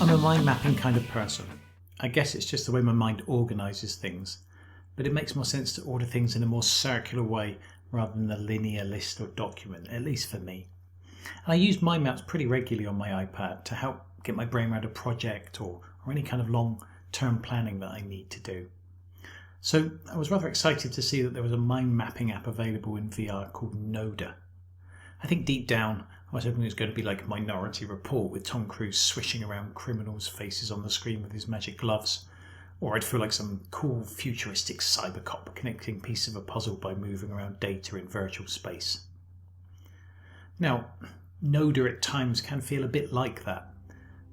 I'm a mind mapping kind of person. I guess it's just the way my mind organises things, but it makes more sense to order things in a more circular way rather than a linear list or document, at least for me. And I use mind maps pretty regularly on my iPad to help get my brain around a project or any kind of long-term planning that I need to do. So I was rather excited to see that there was a mind mapping app available in VR called Noda. I think deep down I was hoping it was going to be like Minority Report with Tom Cruise swishing around criminals' faces on the screen with his magic gloves. Or I'd feel like some cool futuristic cybercop connecting pieces of a puzzle by moving around data in virtual space. Now, Noda at times can feel a bit like that,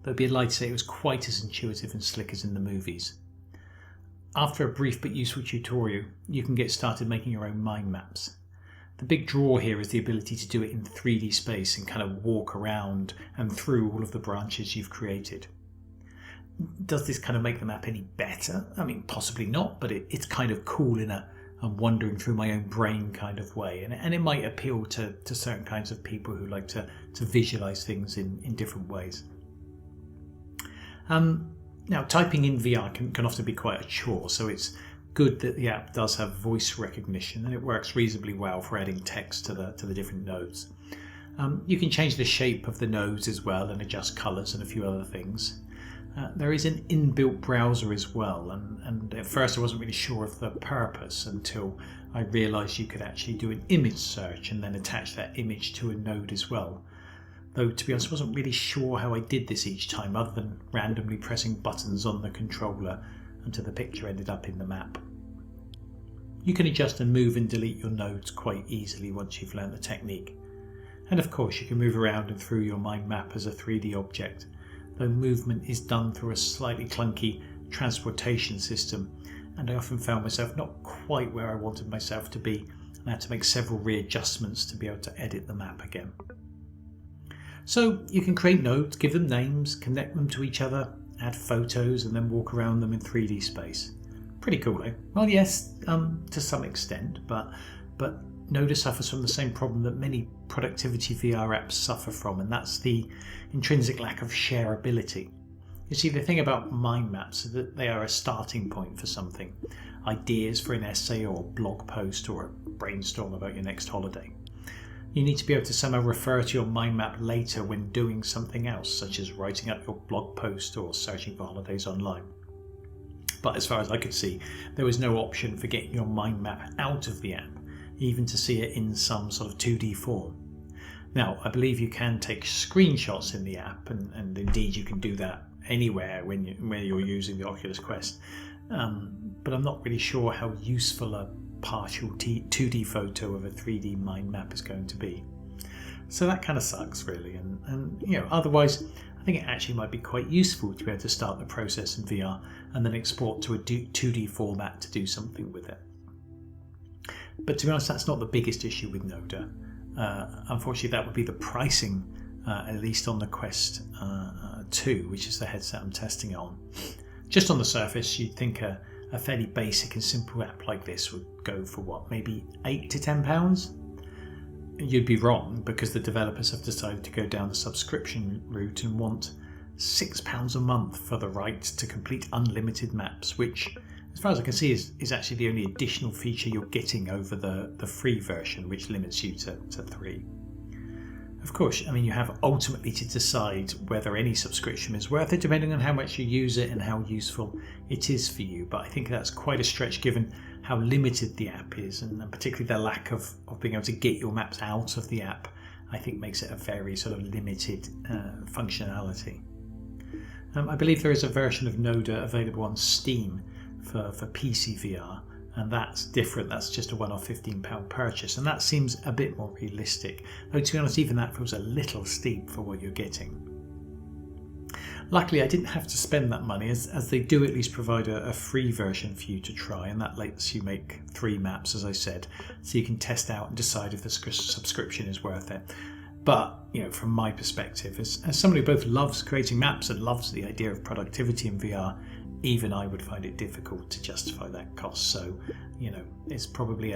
though it'd be a lie to say it was quite as intuitive and slick as in the movies. After a brief but useful tutorial, you can get started making your own mind maps. The big draw here is the ability to do it in 3D space and kind of walk around and through all of the branches you've created. Does this kind of make the map any better? I mean, possibly not, but it's kind of cool in a wandering through my own brain kind of way. And it might appeal to certain kinds of people who like to visualize things in different ways. Now, typing in VR can often be quite a chore, so it's good that the app does have voice recognition and it works reasonably well for adding text to the different nodes. You can change the shape of the nodes as well and adjust colours and a few other things. There is an inbuilt browser as well, and at first I wasn't really sure of the purpose until I realised you could actually do an image search and then attach that image to a node as well. Though to be honest I wasn't really sure how I did this each time other than randomly pressing buttons on the controller until the picture ended up in the map. You can adjust and move and delete your nodes quite easily once you've learned the technique. And of course you can move around and through your mind map as a 3D object, though movement is done through a slightly clunky transportation system, and I often found myself not quite where I wanted myself to be and had to make several readjustments to be able to edit the map again. So you can create nodes, give them names, connect them to each other, add photos and then walk around them in 3D space. Pretty cool, eh? Well, yes, to some extent, but Noda suffers from the same problem that many productivity VR apps suffer from, and that's the intrinsic lack of shareability. You see, the thing about mind maps is that they are a starting point for something, ideas for an essay or blog post or a brainstorm about your next holiday. You need to be able to somehow refer to your mind map later when doing something else, such as writing up your blog post or searching for holidays online. But as far as I could see, there was no option for getting your mind map out of the app, even to see it in some sort of 2D form. Now, I believe you can take screenshots in the app, and indeed you can do that anywhere when you're using the Oculus Quest, but I'm not really sure how useful a partial 2D photo of a 3D mind map is going to be. So that kind of sucks really, and otherwise I think it actually might be quite useful to be able to start the process in VR and then export to a 2D format to do something with it. But to be honest, that's not the biggest issue with Noda. Unfortunately, that would be the pricing, at least on the Quest 2, which is the headset I'm testing it on. Just on the surface, you'd think a fairly basic and simple app like this would go for what, maybe £8 to £10? You'd be wrong, because the developers have decided to go down the subscription route and want £6 a month for the right to complete unlimited maps, which, as far as I can see, is actually the only additional feature you're getting over the free version, which limits you to 3. Of course, I mean, you have ultimately to decide whether any subscription is worth it, depending on how much you use it and how useful it is for you. But I think that's quite a stretch given how limited the app is, and particularly the lack of being able to get your maps out of the app, I think makes it a very sort of limited functionality. I believe there is a version of Noda available on Steam for PC VR, and that's different. That's just a one-off £15 purchase, and that seems a bit more realistic, though to be honest even that feels a little steep for what you're getting. Luckily I didn't have to spend that money, as they do at least provide a free version for you to try, and that lets you make 3 maps, as I said, so you can test out and decide if the subscription is worth it. But from my perspective, as somebody who both loves creating maps and loves the idea of productivity in VR, even I would find it difficult to justify that cost. So, it's probably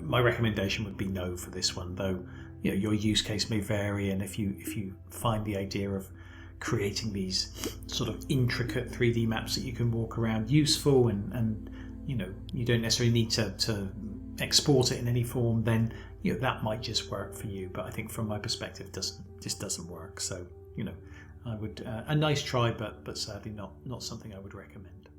my recommendation would be no for this one, though your use case may vary, and if you find the idea of creating these sort of intricate 3D maps that you can walk around useful, and you don't necessarily need to export it in any form, then that might just work for you. But I think from my perspective, doesn't work. So I would a nice try, but sadly not something I would recommend.